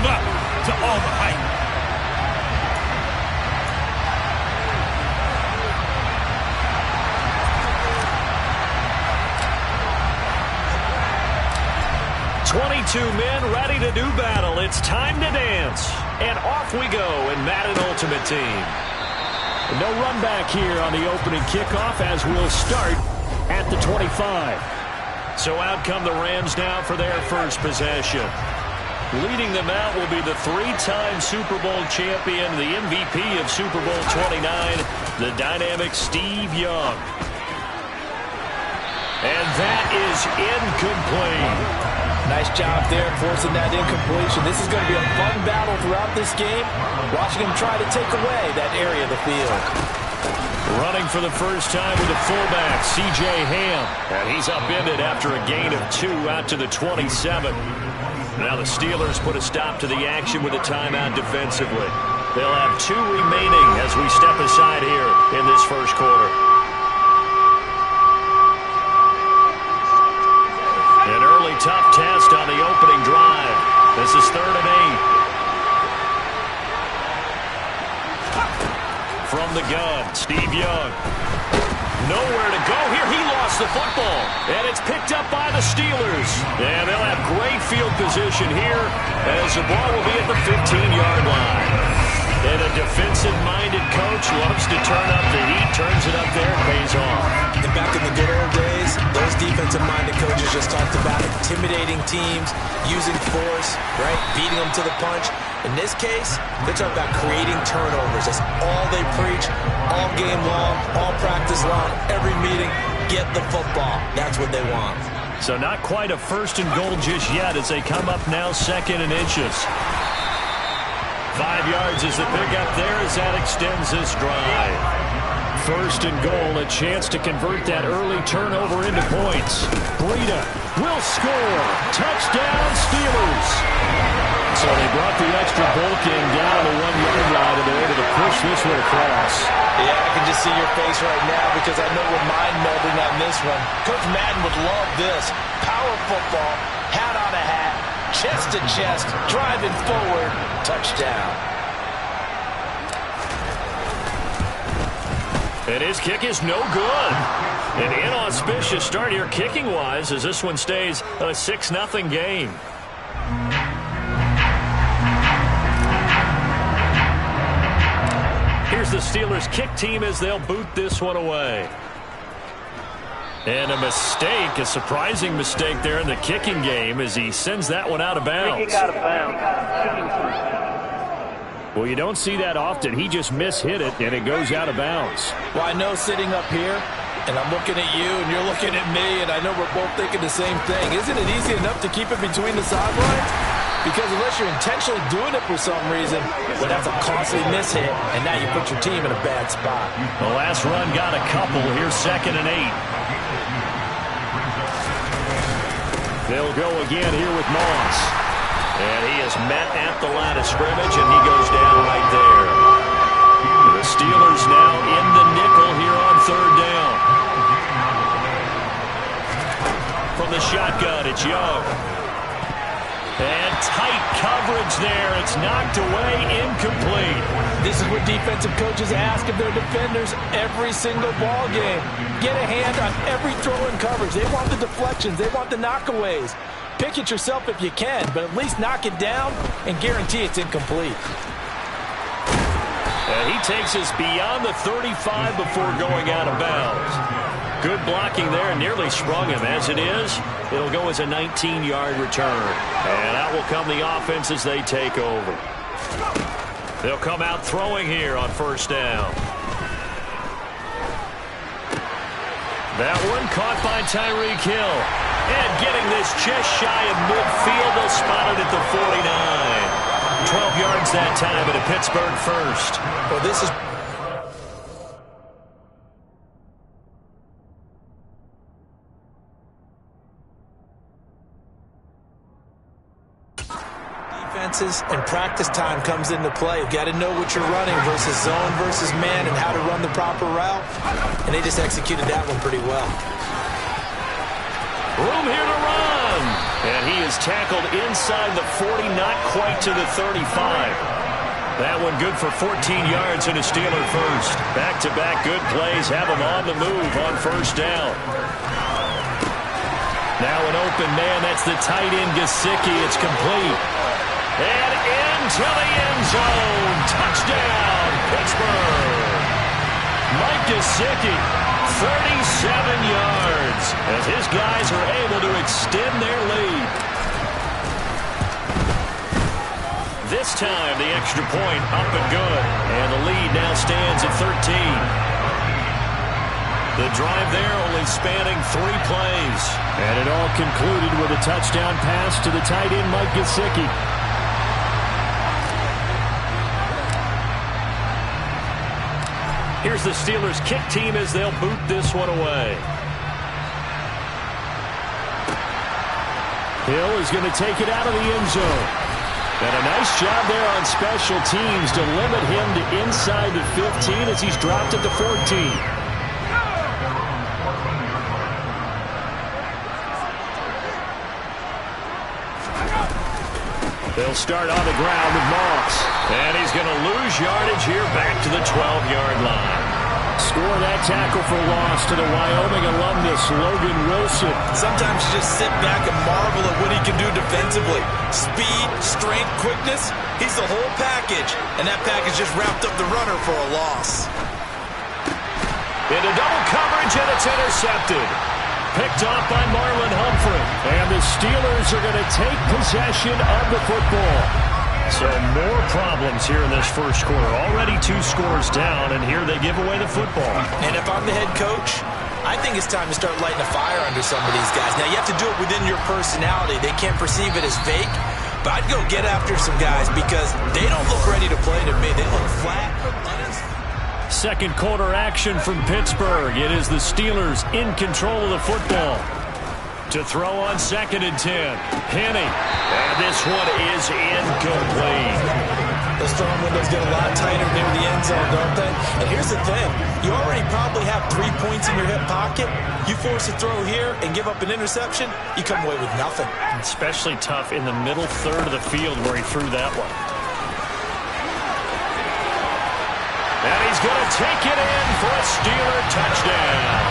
up to all the hype. "22 men ready to do battle. It's time to dance." And off we go in Madden Ultimate Team. No run back here on the opening kickoff as we'll start at the 25. So out come the Rams now for their first possession. Leading them out will be the three-time Super Bowl champion, the MVP of Super Bowl 29, the dynamic Steve Young. And that is incomplete. Nice job there forcing that incompletion. This is going to be a fun battle throughout this game. Watching him try to take away that area of the field. Running for the first time with the fullback, C.J. Ham. And he's upended after a gain of 2 out to the 27. Now the Steelers put a stop to the action with a timeout defensively. They'll have 2 remaining as we step aside here in this first quarter. An early tough test on the opening drive. This is 3rd and 8. From the gun, Steve Young. Nowhere to go here. He lost the football. And it's picked up by the Steelers. And they'll have great field position here as the ball will be at the 15-yard line. And a defensive-minded coach loves to turn up the heat, turns it up there, and pays off. And back in the good old days, those defensive-minded coaches just talked about intimidating teams, using force, right, beating them to the punch. In this case, they're talking about creating turnovers. That's all they preach, all game long, all practice long, every meeting. Get the football. That's what they want. So not quite a 1st and goal just yet as they come up now 2nd and inches. 5 yards is the pickup there as that extends this drive. 1st and goal, a chance to convert that early turnover into points. Breida will score. Touchdown, Steelers. So they brought the extra bulk in down the 1-yard line, and they're able to push this one across. Yeah, I can just see your face right now because I know we're mind-melding on this one. Coach Madden would love this. Power football, hat on a hat, chest to chest, driving forward, touchdown. And his kick is no good. An inauspicious start here kicking-wise as this one stays a 6-0 game. Here's the Steelers kick team as they'll boot this one away. And a mistake, a surprising mistake there in the kicking game as he sends that one out of bounds. Well, you don't see that often. He just mishit it, and it goes out of bounds. Well, I know sitting up here, and I'm looking at you, and you're looking at me, and I know we're both thinking the same thing. Isn't it easy enough to keep it between the sidelines? Because unless you're intentionally doing it for some reason, well, that's a costly mishit, and now you put your team in a bad spot. The last run got a couple. Here's 2nd and 8. They'll go again here with Moss. And he is met at the line of scrimmage, and he goes down right there. The Steelers now in the nickel here on 3rd down. From the shotgun, it's Young. And tight coverage there. It's knocked away, incomplete. This is what defensive coaches ask of their defenders every single ball game. Get a hand on every throw in coverage. They want the deflections. They want the knockaways. Pick it yourself if you can, but at least knock it down and guarantee it's incomplete. And he takes us beyond the 35 before going out of bounds. Good blocking there, nearly sprung him. As it is, it'll go as a 19-yard return. And out will come the offense as they take over. They'll come out throwing here on 1st down. That one caught by Tyreek Hill. And getting this just shy of midfield, they'll spot it at the 49. 12 yards that time at a Pittsburgh 1st. Well, this is... Defenses and practice time comes into play. You've got to know what you're running versus zone versus man and how to run the proper route. And they just executed that one pretty well. Room here to run. And he is tackled inside the 40, not quite to the 35. That one good for 14 yards and a Steeler first. Back-to-back good plays have him on the move on first down. Now an open man, that's the tight end Gesicki. It's complete. And into the end zone. Touchdown, Pittsburgh. Mike Gesicki, 37 yards, as his guys are able to extend their lead. This time, the extra point up and good, and the lead now stands at 13. The drive there only spanning 3 plays. And it all concluded with a touchdown pass to the tight end, Mike Gesicki. Here's the Steelers' kick team as they'll boot this one away. Hill is going to take it out of the end zone. And a nice job there on special teams to limit him to inside the 15 as he's dropped at the 14. They'll start on the ground with Moss. And he's going to lose yardage here back to the 12-yard line. Score that tackle for loss to the Wyoming alumnus, Logan Wilson. Sometimes you just sit back and marvel at what he can do defensively. Speed, strength, quickness, he's the whole package. And that package just wrapped up the runner for a loss. Into double coverage, and it's intercepted. Picked off by Marlon Humphrey. And the Steelers are going to take possession of the football. So more problems here in this first quarter. Already 2 scores down, and here they give away the football. And if I'm the head coach, I think it's time to start lighting a fire under some of these guys. Now, you have to do it within your personality. They can't perceive it as fake. But I'd go get after some guys because they don't look ready to play to me. They look flat. Second quarter action from Pittsburgh. It is the Steelers in control of the football. To throw on 2nd and 10. Penny. And this one is incomplete. Those throwing windows get a lot tighter near the end zone, don't they? And here's the thing. You already probably have 3 points in your hip pocket. You force a throw here and give up an interception, you come away with nothing. Especially tough in the middle third of the field where he threw that one. And he's going to take it in for a Steeler touchdown.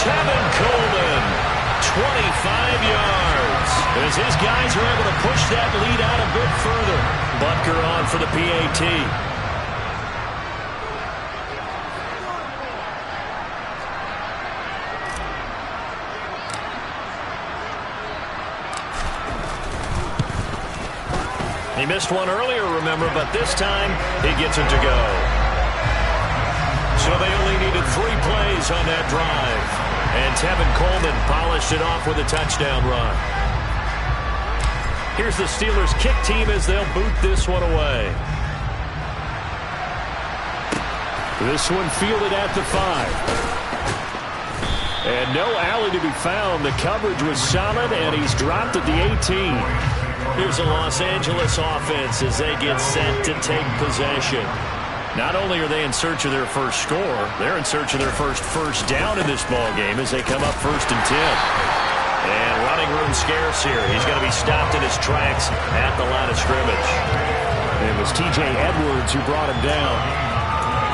Tevin Coleman, 25 yards. As his guys are able to push that lead out a bit further. Butker on for the PAT. He missed one earlier, remember, but this time he gets it to go. So they only needed 3 plays on that drive. And Tevin Coleman polished it off with a touchdown run. Here's the Steelers' kick team as they'll boot this one away. This one fielded at the 5. And no alley to be found. The coverage was solid, and he's dropped at the 18. Here's the Los Angeles offense as they get set to take possession. Not only are they in search of their first score, they're in search of their first down in this ball game as they come up 1st and 10. And running room scarce here. He's going to be stopped in his tracks at the line of scrimmage. It was T.J. Edwards who brought him down.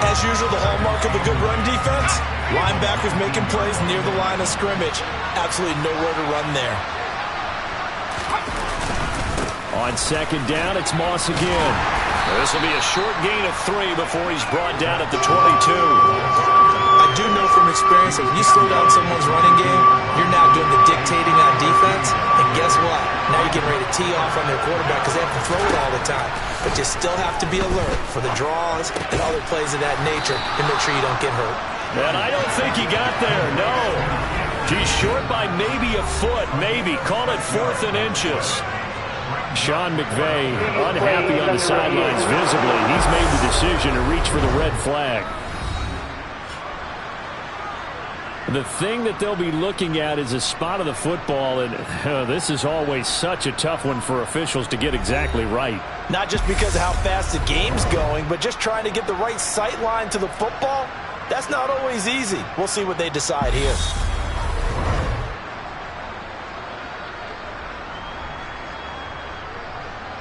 As usual, the hallmark of a good run defense, linebackers making plays near the line of scrimmage. Absolutely nowhere to run there. On 2nd down, it's Moss again. This will be a short gain of 3 before he's brought down at the 22. I do know from experience that when you slow down someone's running game, you're now doing the dictating on defense. And guess what? Now you're getting ready to tee off on their quarterback because they have to throw it all the time. But you still have to be alert for the draws and other plays of that nature to make sure you don't get hurt. And I don't think he got there, no. He's short by maybe a foot, maybe. Call it 4th and inches. Sean McVay unhappy on the sidelines visibly. He's made the decision to reach for the red flag. The thing that they'll be looking at is a spot of the football, and this is always such a tough one for officials to get exactly right. Not just because of how fast the game's going, but just trying to get the right sight line to the football. That's not always easy. We'll see what they decide here.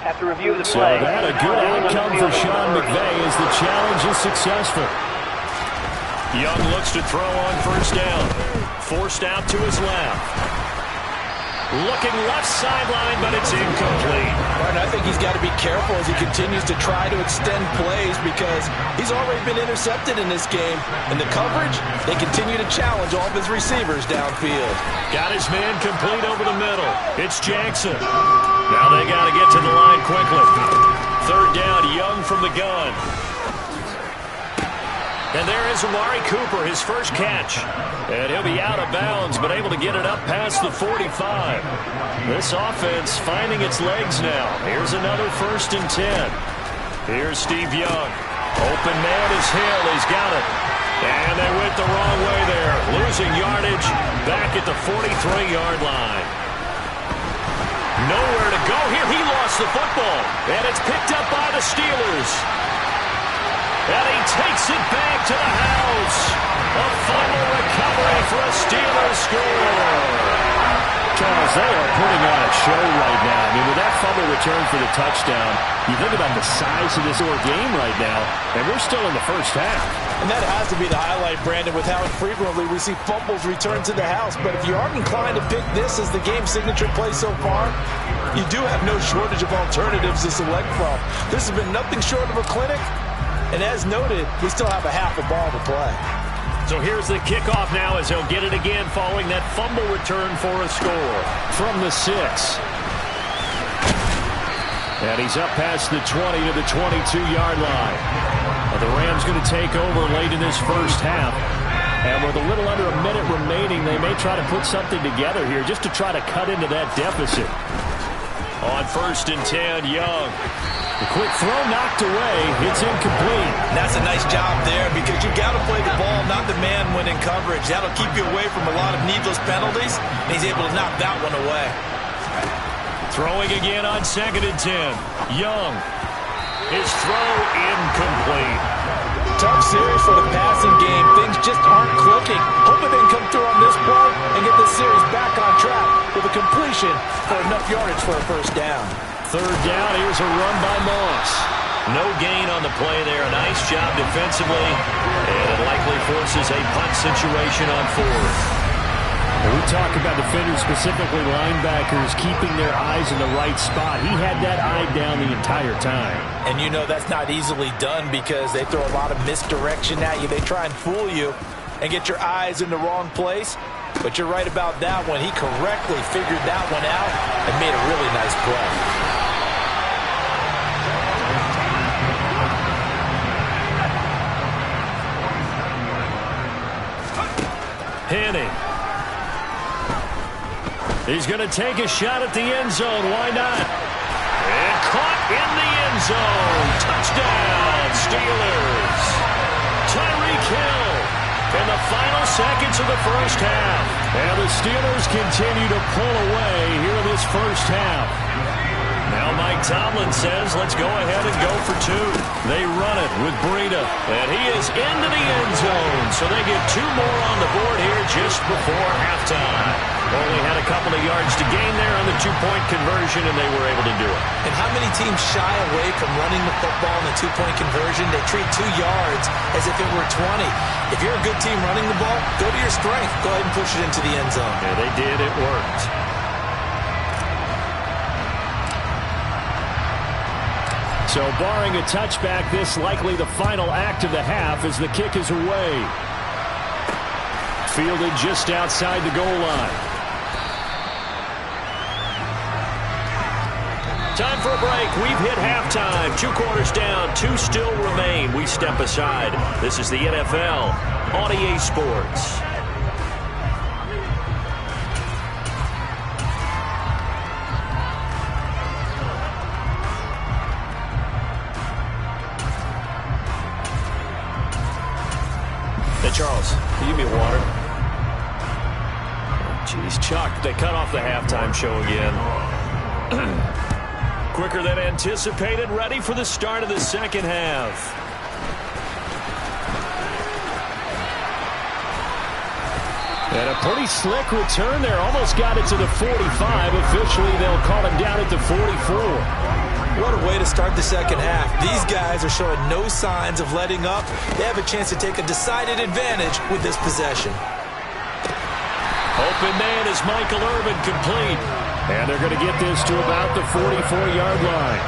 After review of the So play. that a good outcome for Sean McVay as the challenge is successful. Young looks to throw on first down. Forced out to his left. Looking left sideline, but it's incomplete. Martin, I think he's got to be careful as he continues to try to extend plays because he's already been intercepted in this game. And the coverage, they continue to challenge all of his receivers downfield. Got his man complete over the middle. It's Jackson. Now they got to get to the line quickly. Third down, Young from the gun. And there is Amari Cooper, his first catch. And he'll be out of bounds, but able to get it up past the 45. This offense finding its legs now. Here's another 1st and 10. Here's Steve Young. Open man is Hill. He's got it. And they went the wrong way there. Losing yardage back at the 43-yard line. Nowhere to go here. He lost the football. And it's picked up by the Steelers. And he takes it back to the house. A fumble recovery for a Steelers score. Charles, they are putting on a show right now. I mean, with that fumble return for the touchdown, you think about the size of this game right now, and we're still in the first half. And that has to be the highlight, Brandon, with how frequently we see fumbles return to the house. But if you aren't inclined to pick this as the game signature play so far, you do have no shortage of alternatives to select from. This has been nothing short of a clinic. And as noted, we still have a half a ball to play. So here's the kickoff now as he'll get it again following that fumble return for a score from the 6. And he's up past the 20 to the 22-yard line. The Rams going to take over late in this first half. And with a little under a minute remaining, they may try to put something together here just to try to cut into that deficit. On 1st and 10, Young. The quick throw knocked away. It's incomplete. That's a nice job there because you got to play the ball, not the man when in coverage. That'll keep you away from a lot of needless penalties, and he's able to knock that one away. Throwing again on 2nd and 10. Young. His throw incomplete. Tough series for the passing game. Things just aren't clicking. Hoping they can come through on this play and get this series back on track with a completion for enough yardage for a first down. Third down, here's a run by Moss. No gain on the play there. A nice job defensively. And it likely forces a punt situation on 4th. When we talk about defenders, specifically linebackers, keeping their eyes in the right spot. He had that eye down the entire time. And you know that's not easily done because they throw a lot of misdirection at you. They try and fool you and get your eyes in the wrong place. But you're right about that one. He correctly figured that one out and made a really nice play. Henning. He's going to take a shot at the end zone. Why not? And caught in the end zone. Touchdown, Steelers. Tyreek Hill in the final seconds of the first half. And the Steelers continue to pull away here in this first half. Now Mike Tomlin says, let's go ahead and go for 2. They run it with Breida. And he is into the end zone. So they get 2 more on the board here just before halftime. Only had a couple of yards to gain there on the 2-point conversion, and they were able to do it. And how many teams shy away from running the football in the 2-point conversion? They treat 2 yards as if it were 20. If you're a good team running the ball, go to your strength. Go ahead and push it into the end zone. Yeah, they did. It worked. So barring a touchback, this likely the final act of the half as the kick is away. Fielded just outside the goal line. Time for a break. We've hit halftime. 2 quarters down. 2 still remain. We step aside. This is the NFL on EA Sports. Hey, Charles, can you give me water? Jeez, Chuck, they cut off the halftime show again. Quicker than anticipated, ready for the start of the second half. And a pretty slick return there. Almost got it to the 45. Officially, they'll call him down at the 44. What a way to start the second half. These guys are showing no signs of letting up. They have a chance to take a decided advantage with this possession. Open man is Michael Irvin, complete. And they're going to get this to about the 44-yard line.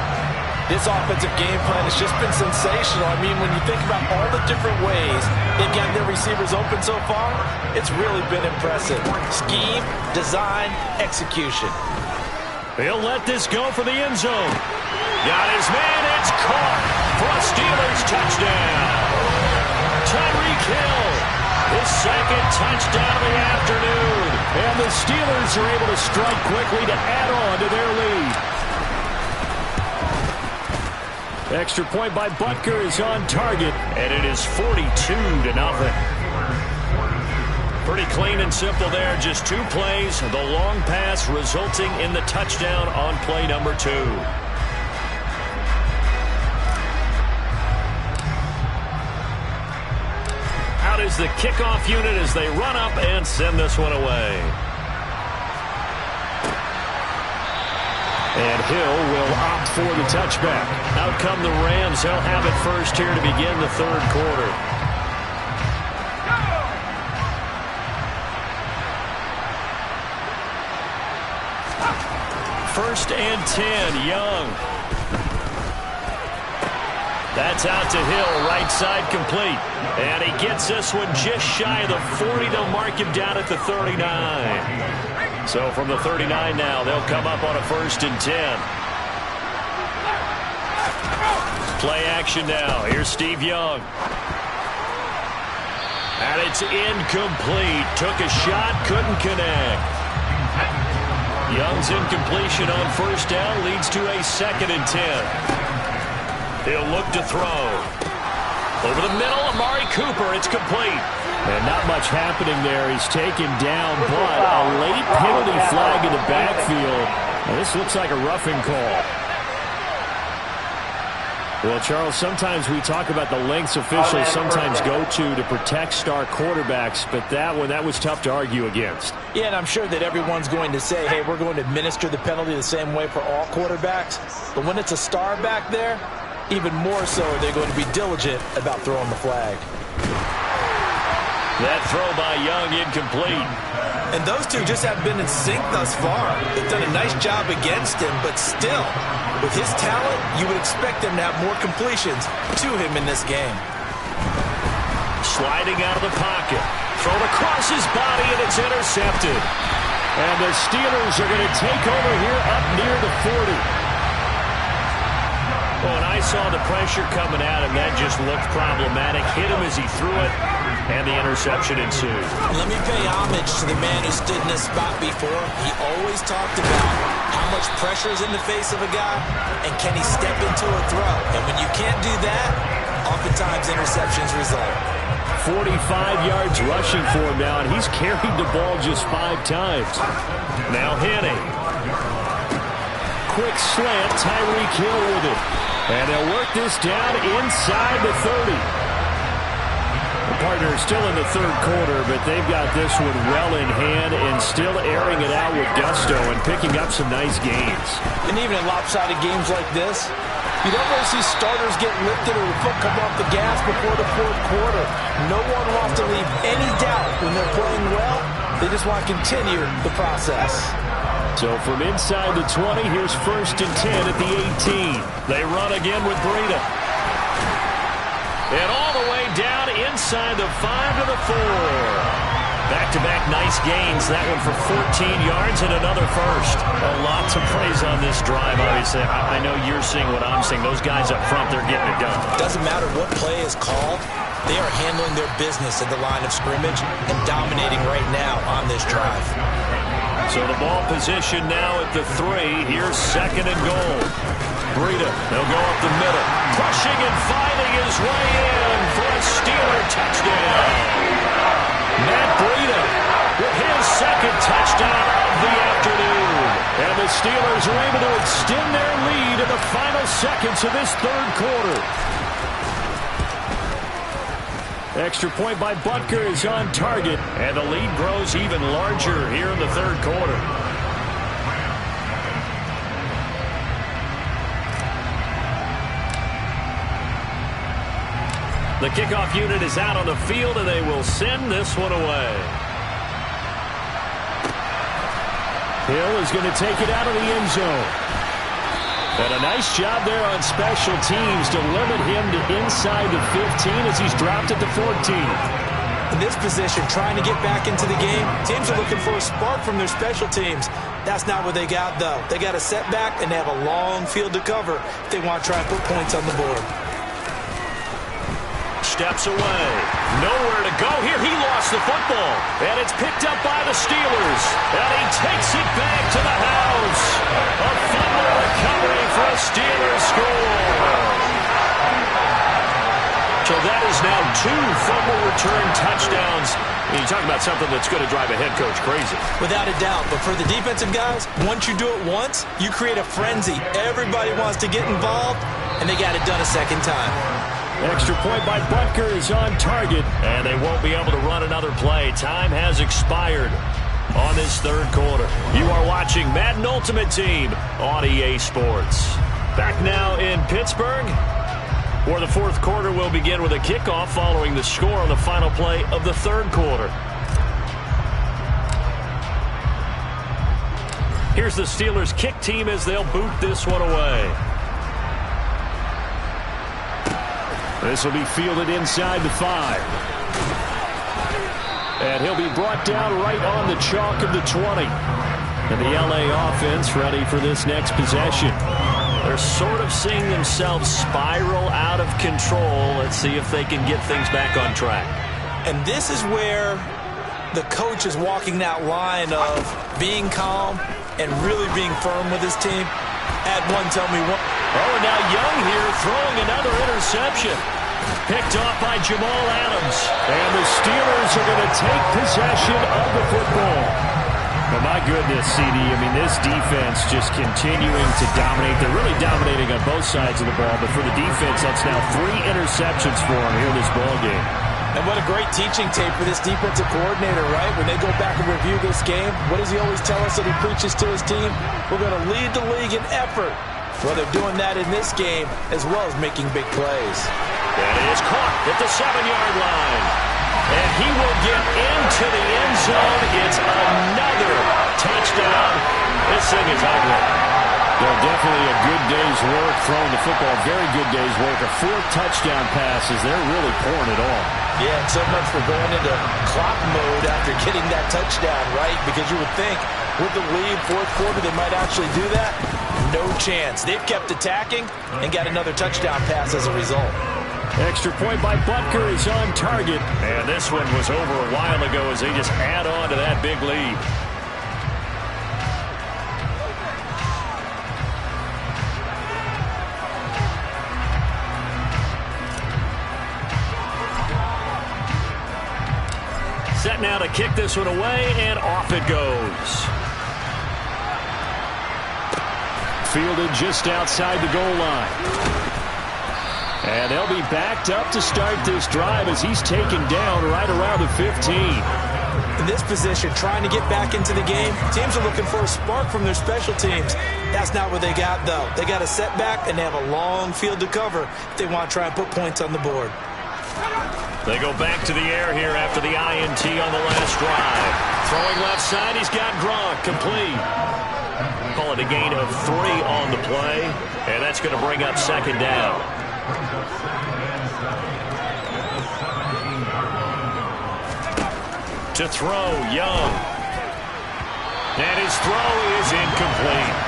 This offensive game plan has just been sensational. I mean, when you think about all the different ways they've gotten their receivers open so far, it's really been impressive. Scheme, design, execution. He'll let this go for the end zone. Got his man. It's caught for a Steelers touchdown. Tyreek Hill, his second touchdown of the afternoon. And the Steelers are able to strike quickly to add on to their lead. Extra point by Butker is on target, and it is 42-0. Pretty clean and simple there. Just 2 plays. The long pass resulting in the touchdown on play number 2. Out is the kickoff unit as they run up and send this one away. And Hill will opt for the touchback. Out come the Rams. They'll have it first here to begin the third quarter. First and 10, Young. That's out to Hill, right side complete. And he gets this one just shy of the 40. They'll mark him down at the 39. So from the 39 now, they'll come up on a first and 10. Play action now. Here's Steve Young. And it's incomplete. Took a shot, couldn't connect. Young's incompletion on first down leads to a second and 10. He'll look to throw. Over the middle, Amari Cooper. It's complete. And not much happening there. He's taken down, but a late penalty flag in the backfield. And this looks like a roughing call. Well, Charles, sometimes we talk about the lengths officials sometimes go to protect star quarterbacks, but that was tough to argue against. Yeah, and I'm sure that everyone's going to say, hey, we're going to administer the penalty the same way for all quarterbacks. But when it's a star back there, even more so are they going to be diligent about throwing the flag. That throw by Young incomplete. And those two just have been in sync thus far. They've done a nice job against him, but still, with his talent, you would expect them to have more completions to him in this game. Sliding out of the pocket. Thrown across his body, and it's intercepted. And the Steelers are going to take over here up near the 40. Oh, and I saw the pressure coming at him. That just looked problematic. Hit him as he threw it, and the interception ensued. Let me pay homage to the man who stood in this spot before. He always talked about how much pressure is in the face of a guy, and can he step into a throw. And when you can't do that, oftentimes interceptions result. 45 yards rushing for him now, and he's carried the ball just 5 times. Now Henning. Quick slant, Tyreek Hill with it. And they'll work this down inside the 30. The partner still in the third quarter, but they've got this one well in hand and still airing it out with gusto and picking up some nice gains. And even in lopsided games like this, you don't really see starters get lifted or the foot come off the gas before the fourth quarter. No one wants to leave any doubt when they're playing well. They just want to continue the process. So from inside the 20, here's first and 10 at the 18. They run again with Breida. And all the way down inside the 5 to the 4. Back-to-back nice gains. That one for 14 yards and another first. A lot to praise on this drive, obviously. I know you're seeing what I'm seeing. Those guys up front, they're getting it done. Doesn't matter what play is called. They are handling their business at the line of scrimmage and dominating right now on this drive. So the ball position now at the 3. Here's second and goal. Breida, they'll go up the middle. Pushing and finding his way in for a Steeler touchdown. Matt Breida with his second touchdown of the afternoon. And the Steelers are able to extend their lead in the final seconds of this third quarter. Extra point by Butker is on target, and the lead grows even larger here in the third quarter. The kickoff unit is out on the field, and they will send this one away. Hill is going to take it out of the end zone. And a nice job there on special teams to limit him to inside the 15 as he's dropped at the 14. In this position, trying to get back into the game, teams are looking for a spark from their special teams. That's not what they got, though. They got a setback, and they have a long field to cover if they want to try and put points on the board. Steps away. Nowhere to go here. He lost the football. And it's picked up by the Steelers. And he takes it back to the house. A fumble recovery for a Steelers score. So that is now 2 fumble return touchdowns. And you talk about something that's going to drive a head coach crazy. Without a doubt. But for the defensive guys, once you do it once, you create a frenzy. Everybody wants to get involved, and they got it done a second time. Extra point by Butker is on target, and they won't be able to run another play. Time has expired on this third quarter. You are watching Madden Ultimate Team on EA Sports. Back now in Pittsburgh, where the fourth quarter will begin with a kickoff following the score on the final play of the third quarter. Here's the Steelers' kick team as they'll boot this one away. This will be fielded inside the 5. And he'll be brought down right on the chalk of the 20. And the LA offense ready for this next possession. They're sort of seeing themselves spiral out of control. Let's see if they can get things back on track. And this is where the coach is walking that line of being calm and really being firm with his team. Add one, tell me one. Oh, and now Young here throwing another interception. Picked off by Jamal Adams. And the Steelers are going to take possession of the football. Well, my goodness, CD, I mean, this defense just continuing to dominate. They're really dominating on both sides of the ball, but for the defense, that's now 3 interceptions for them here in this ballgame. And what a great teaching tape for this defensive coordinator, right? When they go back and review this game, what does he always tell us that he preaches to his team? We're going to lead the league in effort. Well, they're doing that in this game, as well as making big plays. And it is caught at the 7-yard line. And he will get into the end zone. It's another touchdown. This thing is ugly. Well, definitely a good day's work throwing the football. Very good day's work. A 4th touchdown passes. They're really pouring it on. Yeah, and so much for going into clock mode after getting that touchdown, right? Because you would think with the lead, fourth quarter, they might actually do that. No chance. They've kept attacking and got another touchdown pass as a result. Extra point by Butker is on target. And this one was over a while ago as they just add on to that big lead. Set now to kick this one away, and off it goes. Fielded just outside the goal line. And they'll be backed up to start this drive as he's taken down right around the 15. In this position, trying to get back into the game, teams are looking for a spark from their special teams. That's not what they got, though. They got a setback, and they have a long field to cover if they want to try and put points on the board. They go back to the air here after the INT on the last drive. Throwing left side, he's got Gronk complete. Call it a gain of 3 on the play, and that's going to bring up second down. To throw, Young. And his throw is incomplete.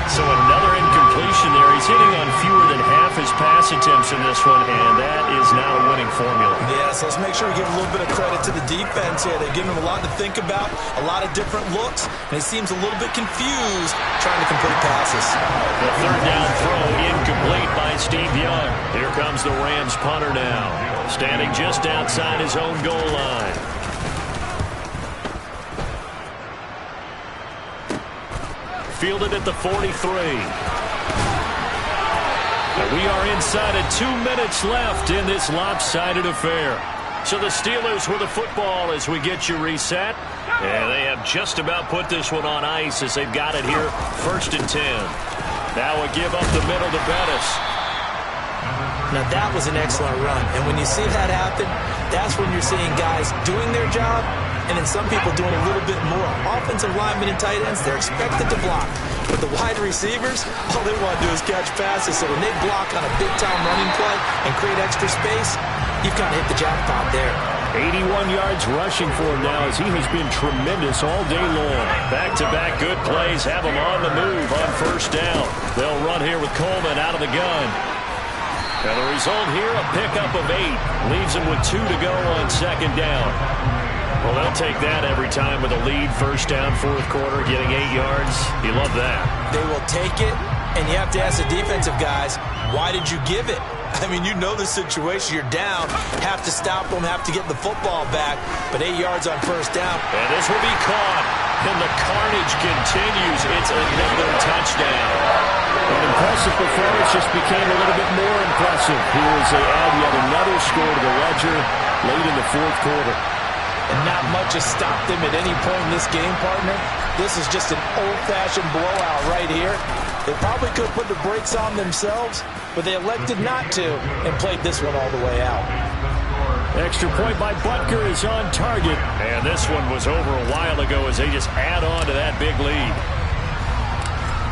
So another incompletion there. He's hitting on fewer than half his pass attempts in this one, and that is not a winning formula. Yeah, so let's make sure we give a little bit of credit to the defense here. They're giving him a lot to think about, a lot of different looks, and he seems a little bit confused trying to complete passes. The third down throw incomplete by Steve Young. Here comes the Rams punter now, standing just outside his own goal line. Fielded at the 43. And we are inside of 2 minutes left in this lopsided affair. So the Steelers with the football as we get you reset. And they have just about put this one on ice as they've got it here. 1st and 10. Now a give up the middle to Bettis. Now, that was an excellent run. And when you see that happen, that's when you're seeing guys doing their job and then some people doing a little bit more. Offensive linemen and tight ends, they're expected to block. But the wide receivers, all they want to do is catch passes. So when they block on a big-time running play and create extra space, you've kind of hit the jackpot there. 81 yards rushing for him now as he has been tremendous all day long. Back-to-back good plays have him on the move on first down. They'll run here with Coleman out of the gun. And the result here, a pickup of 8. Leaves him with 2 to go on second down. Well, they'll take that every time with a lead. First down, fourth quarter, getting 8 yards. You love that. They will take it, and you have to ask the defensive guys, why did you give it? I mean, you know the situation. You're down. Have to stop them, have to get the football back. But 8 yards on first down. And this will be caught. And the carnage continues. It's another touchdown. An impressive performance just became a little bit more impressive here as they add yet another score to the ledger late in the fourth quarter. And not much has stopped them at any point in this game, partner. This is just an old-fashioned blowout right here. They probably could have put the brakes on themselves, but they elected not to and played this one all the way out. Extra point by Butker is on target. And this one was over a while ago as they just add on to that big lead.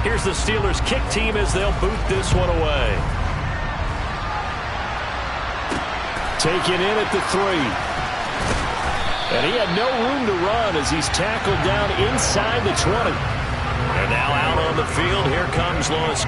Here's the Steelers' kick team as they'll boot this one away. Taken in at the 3. And he had no room to run as he's tackled down inside the 20. And now out on the field, here comes Lewis.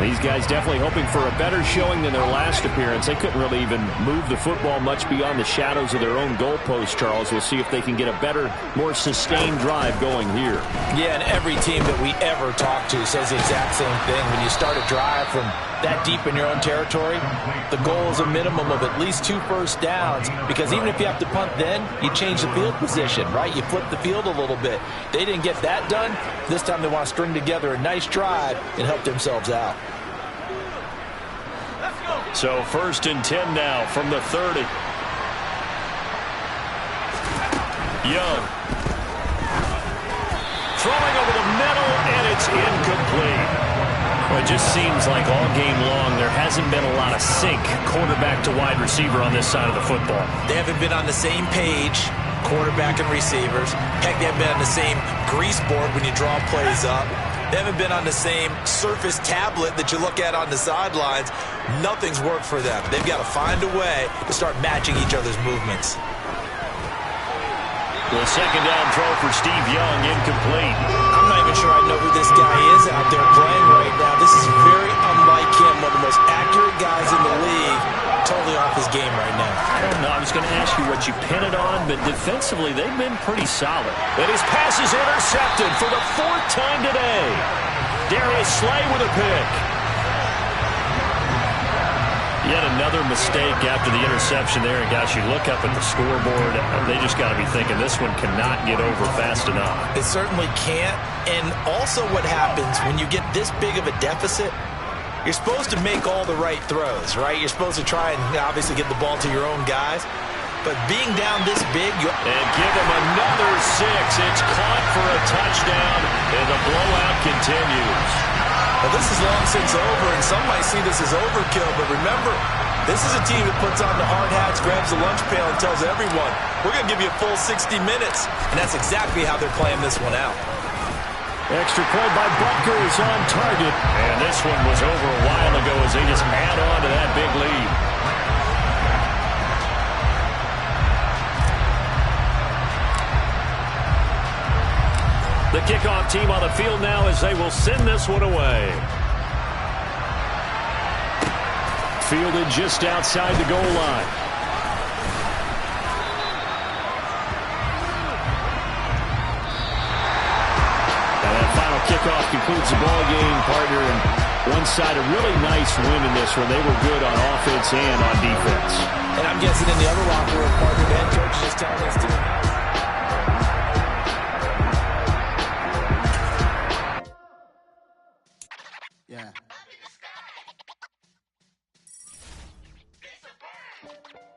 These guys definitely hoping for a better showing than their last appearance. They couldn't really even move the football much beyond the shadows of their own goalpost, Charles. We'll see if they can get a better, more sustained drive going here. Yeah, and every team that we ever talk to says the exact same thing. When you start a drive from that deep in your own territory, the goal is a minimum of at least 2 first downs, because even if you have to punt then, you change the field position, right? You flip the field a little bit. They didn't get that done. This time they want to string together a nice drive and help themselves out. So 1st and 10 now from the 30. Young. Throwing over the middle, and it's incomplete. Well, it just seems like all game long there hasn't been a lot of sync quarterback to wide receiver on this side of the football. They haven't been on the same page, quarterback and receivers. Heck, they haven't been on the same grease board when you draw plays up. They haven't been on the same Surface tablet that you look at on the sidelines. Nothing's worked for them. They've got to find a way to start matching each other's movements. The second down throw for Steve Young, incomplete. I'm not even sure I know who this guy is out there playing right now. This is very unlike him, one of the most accurate guys in the league. Totally off his game right now. I don't know. I was going to ask you what you pin it on, but defensively they've been pretty solid. And his pass is intercepted for the 4th time today. Darius Slay with a pick. Yet another mistake after the interception there. And guys, you look up at the scoreboard, they just got to be thinking this one cannot get over fast enough. It certainly can't. And also what happens when you get this big of a deficit, you're supposed to make all the right throws, right? You're supposed to try and obviously get the ball to your own guys. But being down this big... And give him another 6. It's caught for a touchdown, and the blowout continues. Well, this is long since over, and some might see this as overkill. But remember, this is a team that puts on the hard hats, grabs the lunch pail, and tells everyone, we're going to give you a full 60 minutes. And that's exactly how they're playing this one out. Extra point by Butker is on target. And this one was over a while ago as they just add on to that big lead. The kickoff team on the field now as they will send this one away. Fielded just outside the goal line. Kickoff concludes the ball game, partner, and one side a really nice win in this one. They were good on offense and on defense. And I'm guessing in the other locker room, partner, the head coach is just telling us to. Yeah. Up in the sky. It's a bird.